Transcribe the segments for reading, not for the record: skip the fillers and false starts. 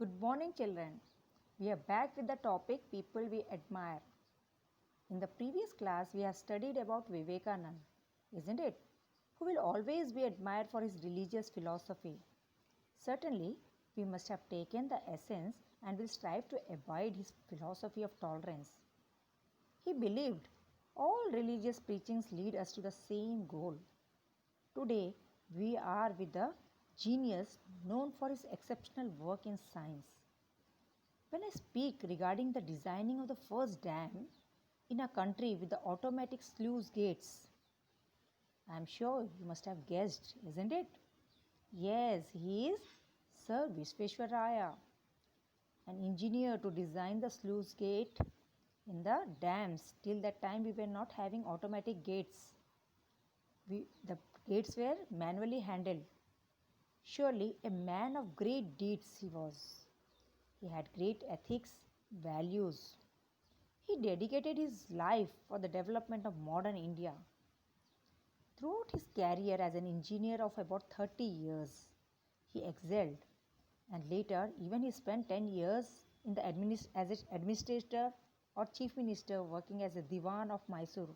Good morning, children. We are back with the topic people we admire. In the previous class, we have studied about Vivekananda, isn't it? Who will always be admired for his religious philosophy. Certainly, we must have taken the essence and will strive to abide his philosophy of tolerance. He believed all religious preachings lead us to the same goal. Today, we are with the genius known for his exceptional work in science. When I speak regarding the designing of the first dam in a country with the automatic sluice gates, I am sure you must have guessed, isn't it? Yes, he is Sir Visvesvaraya, an engineer to design the sluice gate in the dams. Till that time, we were not having automatic gates. The gates were manually handled. Surely a man of great deeds he was. He had great ethics, values. He dedicated his life for the development of modern India. Throughout his career as an engineer of about 30 years, he excelled, and later even he spent 10 years in the as an administrator or chief minister working as a Diwan of Mysore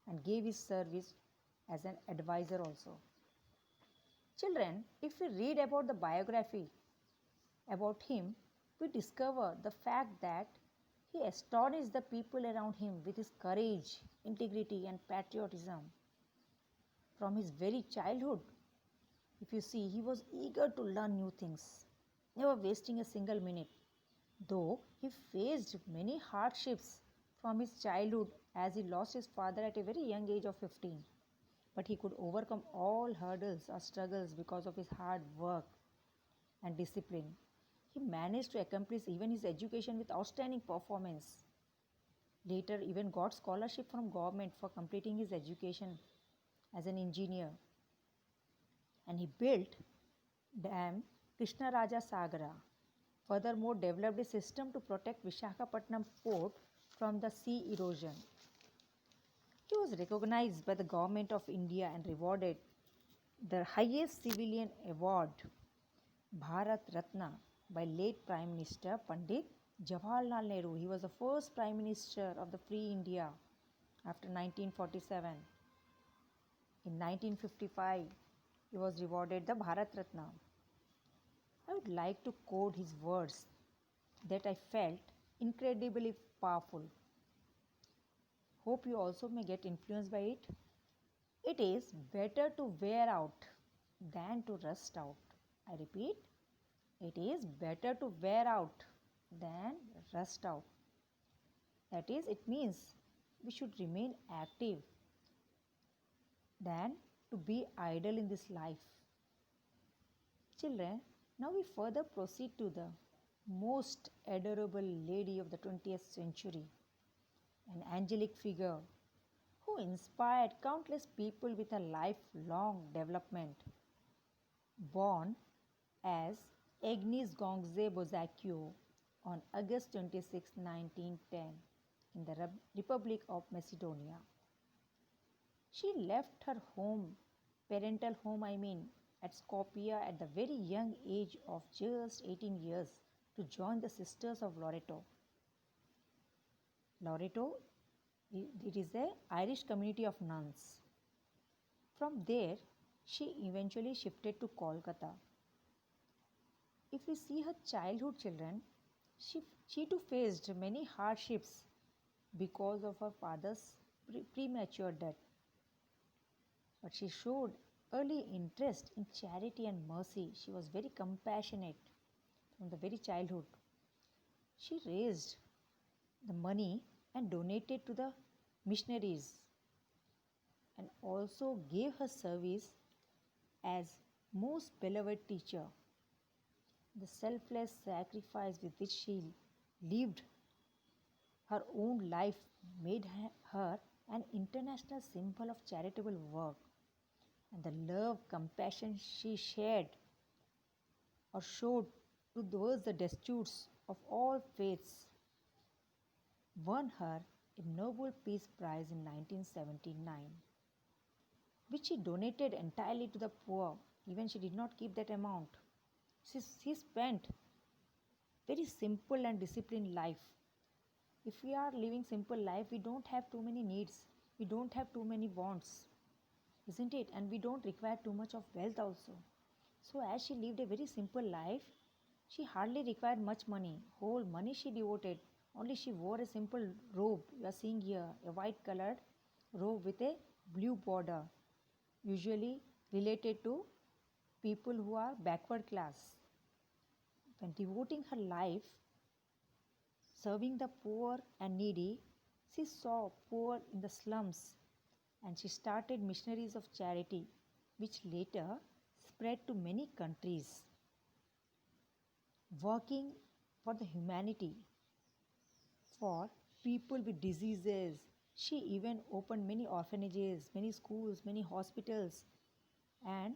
and gave his service as an advisor also. Children, if we read about the biography about him, we discover the fact that he astonished the people around him with his courage, integrity, and patriotism. From his very childhood, if you see, he was eager to learn new things, never wasting a single minute. Though he faced many hardships from his childhood as he lost his father at a very young age of 15. But he could overcome all hurdles or struggles because of his hard work and discipline. He managed to accomplish even his education with outstanding performance. Later, even got scholarship from government for completing his education as an engineer. And he built dam Krishnaraja Sagara. Furthermore, developed a system to protect Vishakhapatnam port from the sea erosion. He was recognized by the government of India and rewarded the highest civilian award, Bharat Ratna, by late Prime Minister Pandit Jawaharlal Nehru. He was the first Prime Minister of the Free India after 1947. In 1955, he was rewarded the Bharat Ratna. I would like to quote his words that I felt incredibly powerful. Hope you also may get influenced by it. It is better to wear out than to rust out. I repeat, it is better to wear out than rust out. That is, it means we should remain active than to be idle in this life. Children, now we further proceed to the most adorable lady of the 20th century, an angelic figure who inspired countless people with a lifelong development. Born as Agnes Gongze Bozacchio on August 26, 1910, in the Republic of Macedonia. She left her parental home, at Skopje at the very young age of just 18 years to join the Sisters of Loreto. Loreto, it is an Irish community of nuns. From there, she eventually shifted to Kolkata. If we see her childhood children, she too faced many hardships because of her father's premature death. But she showed early interest in charity and mercy. She was very compassionate from the very childhood. She raised the money and donated to the missionaries and also gave her service as most beloved teacher. The selfless sacrifice with which she lived her own life made her an international symbol of charitable work, and the love, compassion she shared or showed towards the destitutes of all faiths won her a Nobel Peace Prize in 1979, which she donated entirely to the poor. Even she did not keep that amount. She spent very simple and disciplined life. If we are living simple life, we don't have too many needs, we don't have too many wants, isn't it? And we don't require too much of wealth also. So as she lived a very simple life, she hardly required much money. Whole money she devoted. Only she wore a simple robe. You are seeing here a white colored robe with a blue border, usually related to people who are backward class. When devoting her life serving the poor and needy, she saw poor in the slums and she started missionaries of charity, which later spread to many countries, working for the humanity, for people with diseases. She even opened many orphanages, many schools, many hospitals, and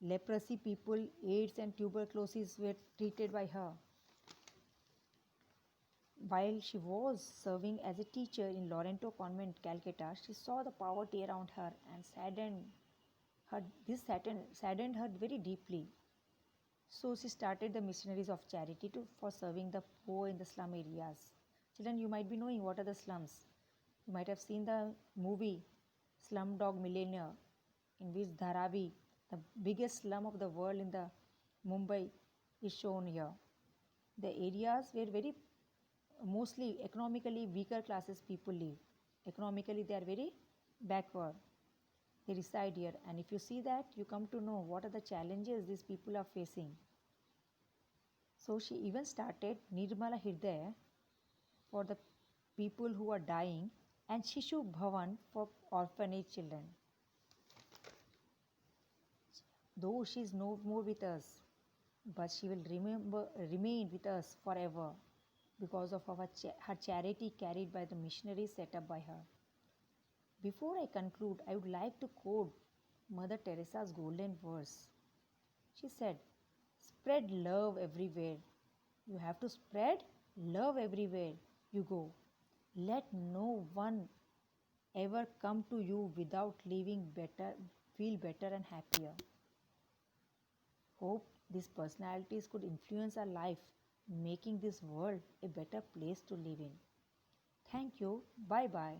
leprosy people, AIDS, and tuberculosis were treated by her. While she was serving as a teacher in Loreto Convent, Calcutta, she saw the poverty around her and saddened her very deeply. So she started the missionaries of charity for serving the poor in the slum areas. Children, you might be knowing what are the slums. You might have seen the movie Slumdog Millionaire, in which Dharavi, the biggest slum of the world in the Mumbai, is shown here. The areas where very mostly economically weaker classes people live. Economically, they are very backward. They reside here, and if you see that, you come to know what are the challenges these people are facing. So she even started Nirmala Hridaya for the people who are dying and Shishu Bhavan for orphanage children. Though she is no more with us, but she will remain with us forever because of her charity carried by the missionaries set up by her. Before I conclude, I would like to quote Mother Teresa's golden verse. She said, "Spread love everywhere. You have to spread love everywhere you go. Let no one ever come to you without leaving feel better and happier." Hope these personalities could influence our life, making this world a better place to live in. Thank you. Bye bye.